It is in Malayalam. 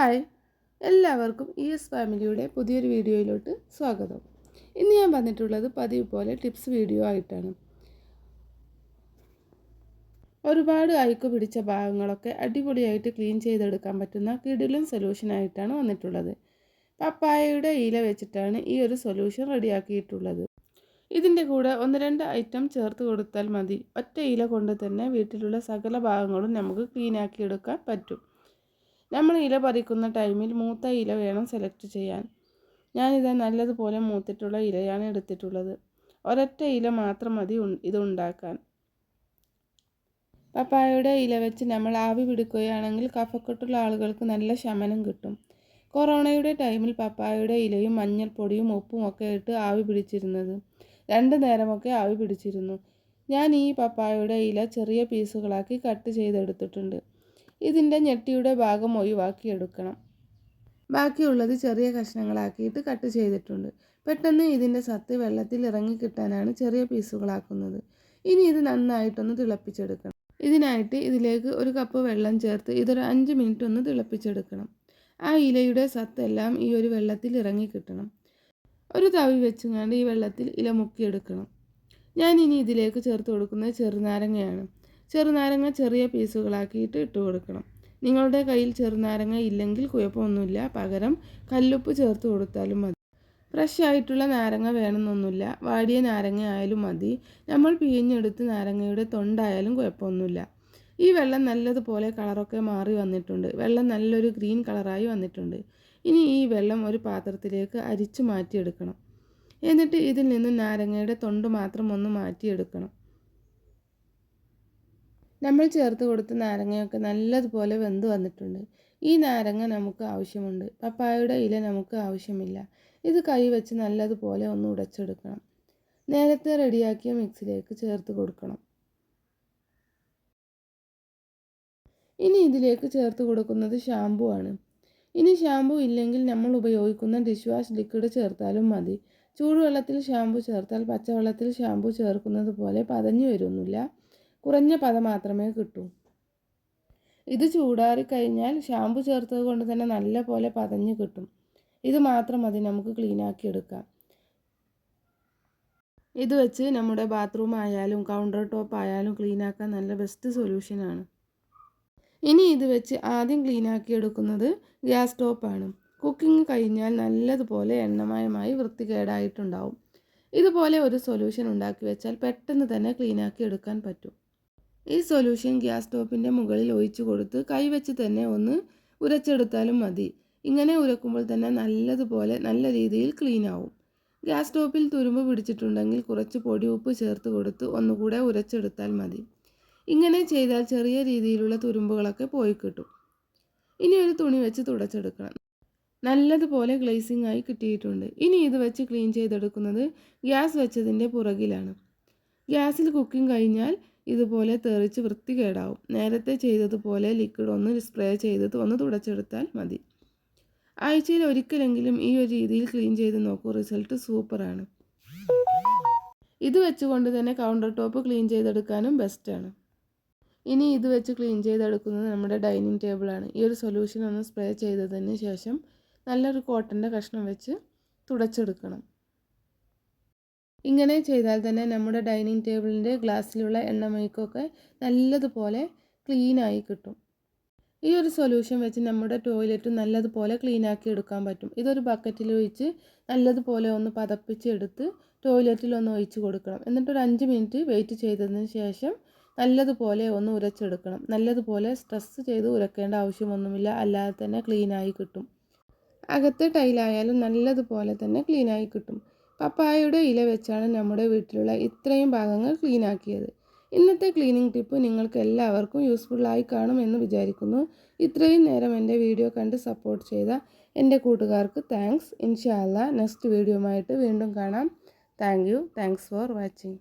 ഹായ്, എല്ലാവർക്കും ഫാമിലിയുടെ പുതിയൊരു വീഡിയോയിലോട്ട് സ്വാഗതം. ഇന്ന് ഞാൻ വന്നിട്ടുള്ളത് പതിവ് പോലെ ടിപ്സ് വീഡിയോ ആയിട്ടാണ്. ഒരുപാട് അഴുക്ക് പിടിച്ച ഭാഗങ്ങളൊക്കെ അടിപൊളിയായിട്ട് ക്ലീൻ ചെയ്തെടുക്കാൻ പറ്റുന്ന കിടിലൻ സൊല്യൂഷനായിട്ടാണ് വന്നിട്ടുള്ളത്. പപ്പായയുടെ ഇല വെച്ചിട്ടാണ് ഈ ഒരു സൊല്യൂഷൻ റെഡിയാക്കിയിട്ടുള്ളത്. ഇതിൻ്റെ കൂടെ 1-2 ഐറ്റം ചേർത്ത് കൊടുത്താൽ മതി. ഒറ്റ ഇല കൊണ്ട് തന്നെ വീട്ടിലുള്ള സകല ഭാഗങ്ങളും നമുക്ക് ക്ലീനാക്കി എടുക്കാൻ പറ്റും. നമ്മൾ ഇല പറിക്കുന്ന ടൈമിൽ മൂത്ത ഇല വേണം സെലക്ട് ചെയ്യാൻ. ഞാനിത് നല്ലതുപോലെ മൂത്തിട്ടുള്ള ഇലയാണ് എടുത്തിട്ടുള്ളത്. ഒരൊറ്റ ഇല മാത്രം മതി ഇത് ഉണ്ടാക്കാൻ. പപ്പായയുടെ ഇല വെച്ച് നമ്മൾ ആവി പിടിക്കുകയാണെങ്കിൽ കഫക്കെട്ടുള്ള ആളുകൾക്ക് നല്ല ശമനം കിട്ടും. കൊറോണയുടെ ടൈമിൽ പപ്പായയുടെ ഇലയും മഞ്ഞൾപ്പൊടിയും ഉപ്പും ഒക്കെ ഇട്ട് ആവി പിടിച്ചിരുന്നത്. 2 നേരമൊക്കെ ആവി പിടിച്ചിരുന്നു. ഞാൻ ഈ പപ്പായയുടെ ഇല ചെറിയ പീസുകളാക്കി കട്ട് ചെയ്തെടുത്തിട്ടുണ്ട്. ഇതിൻ്റെ ഞെട്ടിയുടെ ഭാഗം ഒഴിവാക്കിയെടുക്കണം. ബാക്കിയുള്ളത് ചെറിയ കഷ്ണങ്ങളാക്കിയിട്ട് കട്ട് ചെയ്തിട്ടുണ്ട്. പെട്ടെന്ന് ഇതിൻ്റെ സത്ത് വെള്ളത്തിൽ ഇറങ്ങി കിട്ടാനാണ് ചെറിയ പീസുകളാക്കുന്നത്. ഇനി ഇത് നന്നായിട്ടൊന്ന് തിളപ്പിച്ചെടുക്കണം. ഇതിനായിട്ട് ഇതിലേക്ക് 1 കപ്പ് വെള്ളം ചേർത്ത് ഇതൊരു 5 മിനിറ്റ് ഒന്ന് തിളപ്പിച്ചെടുക്കണം. ആ ഇലയുടെ സത്തെല്ലാം ഈ ഒരു വെള്ളത്തിൽ ഇറങ്ങി കിട്ടണം. ഒരു തവി വെച്ചുകൊണ്ട് ഈ വെള്ളത്തിൽ ഇല മുക്കിയെടുക്കണം. ഞാൻ ഇനി ഇതിലേക്ക് ചേർത്ത് കൊടുക്കുന്നത് ചെറുനാരങ്ങയാണ്. ചെറുനാരങ്ങ ചെറിയ പീസുകളാക്കിയിട്ട് ഇട്ട് കൊടുക്കണം. നിങ്ങളുടെ കയ്യിൽ ചെറുനാരങ്ങ ഇല്ലെങ്കിൽ കുഴപ്പമൊന്നുമില്ല, പകരം കല്ലുപ്പ് ചേർത്ത് കൊടുത്താലും മതി. ഫ്രഷ് ആയിട്ടുള്ള നാരങ്ങ വേണമെന്നൊന്നുമില്ല, വാടിയ നാരങ്ങ ആയാലും മതി. നമ്മൾ പിഴിഞ്ഞെടുത്ത് നാരങ്ങയുടെ തൊണ്ടായാലും കുഴപ്പമൊന്നുമില്ല. ഈ വെള്ളം നല്ലതുപോലെ കളറൊക്കെ മാറി വന്നിട്ടുണ്ട്. വെള്ളം നല്ലൊരു ഗ്രീൻ കളറായി വന്നിട്ടുണ്ട്. ഇനി ഈ വെള്ളം ഒരു പാത്രത്തിലേക്ക് അരിച്ചു മാറ്റിയെടുക്കണം. എന്നിട്ട് ഇതിൽ നിന്ന് നാരങ്ങയുടെ തൊണ്ട് മാത്രം ഒന്ന് മാറ്റിയെടുക്കണം. നമ്മൾ ചേർത്ത് കൊടുത്ത നാരങ്ങയൊക്കെ നല്ലതുപോലെ വെന്ത് വന്നിട്ടുണ്ട്. ഈ നാരങ്ങ നമുക്ക് ആവശ്യമുണ്ട്, പപ്പായയുടെ ഇല നമുക്ക് ആവശ്യമില്ല. ഇത് കൈ വെച്ച് നല്ലതുപോലെ ഒന്ന് ഉടച്ചെടുക്കണം. നേരത്തെ റെഡിയാക്കിയ മിക്സിലേക്ക് ചേർത്ത് കൊടുക്കണം. ഇനി ഇതിലേക്ക് ചേർത്ത് കൊടുക്കുന്നത് ഷാമ്പു ആണ്. ഇനി ഷാമ്പു ഇല്ലെങ്കിൽ നമ്മൾ ഉപയോഗിക്കുന്ന ഡിഷ് വാഷ് ലിക്വിഡ് ചേർത്താലും മതി. ചൂടുവെള്ളത്തിൽ ഷാമ്പു ചേർത്താൽ പച്ചവെള്ളത്തിൽ ഷാമ്പു ചേർക്കുന്നത് പോലെ പതഞ്ഞു വരുന്നില്ല, കുറഞ്ഞ പദം മാത്രമേ കിട്ടൂ. ഇത് ചൂടാറിക്കഴിഞ്ഞാൽ ഷാമ്പു ചേർത്തത് കൊണ്ട് തന്നെ നല്ല പോലെ പതഞ്ഞ് കിട്ടും. ഇത് മാത്രം മതി നമുക്ക് ക്ലീനാക്കി എടുക്കാം. ഇത് വെച്ച് നമ്മുടെ ബാത്റൂം ആയാലും കൗണ്ടർ ടോപ്പ് ആയാലും ക്ലീനാക്കാൻ നല്ല ബെസ്റ്റ് സൊല്യൂഷനാണ്. ഇനി ഇത് വെച്ച് ആദ്യം ക്ലീനാക്കി എടുക്കുന്നത് ഗ്യാസ് സ്റ്റോപ്പാണ്. കുക്കിംഗ് കഴിഞ്ഞാൽ നല്ലതുപോലെ എണ്ണമയമായി വൃത്തികേടായിട്ടുണ്ടാവും. ഇതുപോലെ ഒരു സൊല്യൂഷൻ ഉണ്ടാക്കി വെച്ചാൽ പെട്ടെന്ന് തന്നെ ക്ലീനാക്കി എടുക്കാൻ പറ്റും. ഈ സൊല്യൂഷൻ ഗ്യാസ് സ്റ്റോപ്പിൻ്റെ മുകളിൽ ഒഴിച്ചു കൊടുത്ത് കൈവച്ച് തന്നെ ഒന്ന് ഉരച്ചെടുത്താലും മതി. ഇങ്ങനെ ഉരക്കുമ്പോൾ തന്നെ നല്ലതുപോലെ നല്ല രീതിയിൽ ക്ലീൻ ആവും. ഗ്യാസ് സ്റ്റോപ്പിൽ തുരുമ്പ് പിടിച്ചിട്ടുണ്ടെങ്കിൽ കുറച്ച് പൊടി ഉപ്പ് ചേർത്ത് കൊടുത്ത് ഒന്നുകൂടെ ഉരച്ചെടുത്താൽ മതി. ഇങ്ങനെ ചെയ്താൽ ചെറിയ രീതിയിലുള്ള തുരുമ്പുകളൊക്കെ പോയി കിട്ടും. ഇനി ഒരു തുണി വെച്ച് തുടച്ചെടുക്കണം. നല്ലതുപോലെ ഗ്ലേസിംഗ് ആയി കിട്ടിയിട്ടുണ്ട്. ഇനി ഇത് വെച്ച് ക്ലീൻ ചെയ്തെടുക്കുന്നത് ഗ്യാസ് വെച്ചതിൻ്റെ പുറകിലാണ്. ഗ്യാസിൽ കുക്കിംഗ് കഴിഞ്ഞാൽ ഇതുപോലെ തെറിച്ച് വൃത്തികേടാവും. നേരത്തെ ചെയ്തതുപോലെ ലിക്വിഡ് ഒന്ന് സ്പ്രേ ചെയ്തിട്ട് ഒന്ന് തുടച്ചെടുത്താൽ മതി. ആഴ്ചയിൽ ഒരിക്കലെങ്കിലും ഈ ഒരു രീതിയിൽ ക്ലീൻ ചെയ്ത് നോക്കൂ, റിസൾട്ട് സൂപ്പറാണ്. ഇത് വെച്ചുകൊണ്ട് തന്നെ കൗണ്ടർ ടോപ്പ് ക്ലീൻ ചെയ്തെടുക്കാനും ബെസ്റ്റാണ്. ഇനി ഇത് വെച്ച് ക്ലീൻ ചെയ്തെടുക്കുന്നത് നമ്മുടെ ഡൈനിങ് ടേബിളാണ്. ഈ ഒരു സൊല്യൂഷൻ ഒന്ന് സ്പ്രേ ചെയ്തതിന് ശേഷം നല്ലൊരു കോട്ടൻ്റെ കഷ്ണം വെച്ച് തുടച്ചെടുക്കണം. ഇങ്ങനെ ചെയ്താൽ തന്നെ നമ്മുടെ ഡൈനിങ് ടേബിളിൻ്റെ ഗ്ലാസ്സിലുള്ള എണ്ണമയക്കൊക്കെ നല്ലതുപോലെ ക്ലീനായി കിട്ടും. ഈ ഒരു സൊല്യൂഷൻ വെച്ച് നമ്മുടെ ടോയ്ലറ്റ് നല്ലതുപോലെ ക്ലീനാക്കി എടുക്കാൻ പറ്റും. ഇതൊരു ബക്കറ്റിൽ ഒഴിച്ച് നല്ലതുപോലെ ഒന്ന് പതപ്പിച്ചെടുത്ത് ടോയ്ലറ്റിൽ ഒന്ന് ഒഴിച്ച് കൊടുക്കണം. എന്നിട്ടൊരു 5 മിനിറ്റ് വെയിറ്റ് ചെയ്തതിന് ശേഷം നല്ലതുപോലെ ഒന്ന് ഉരച്ചെടുക്കണം. നല്ലതുപോലെ സ്ട്രെസ് ചെയ്ത് ഉരക്കേണ്ട ആവശ്യമൊന്നുമില്ല, അല്ലാതെ തന്നെ ക്ലീനായി കിട്ടും. അകത്തെ ടൈലായാലും നല്ലതുപോലെ തന്നെ ക്ലീനായി കിട്ടും. പപ്പായയുടെ ഇല വെച്ചാണ് നമ്മുടെ വീട്ടിലുള്ള ഇത്രയും ഭാഗങ്ങൾ ക്ലീനാക്കിയത്. ഇന്നത്തെ ക്ലീനിങ് ടിപ്പ് നിങ്ങൾക്ക് എല്ലാവർക്കും യൂസ്ഫുള്ളായി കാണുമെന്ന് വിചാരിക്കുന്നു. ഇത്രയും നേരം എൻ്റെ വീഡിയോ കണ്ട് സപ്പോർട്ട് ചെയ്ത എൻ്റെ കൂട്ടുകാർക്ക് താങ്ക്സ്. ഇൻഷാ അല്ലാ നെക്സ്റ്റ് വീഡിയോയുമായിട്ട് വീണ്ടും കാണാം. Thanks for watching.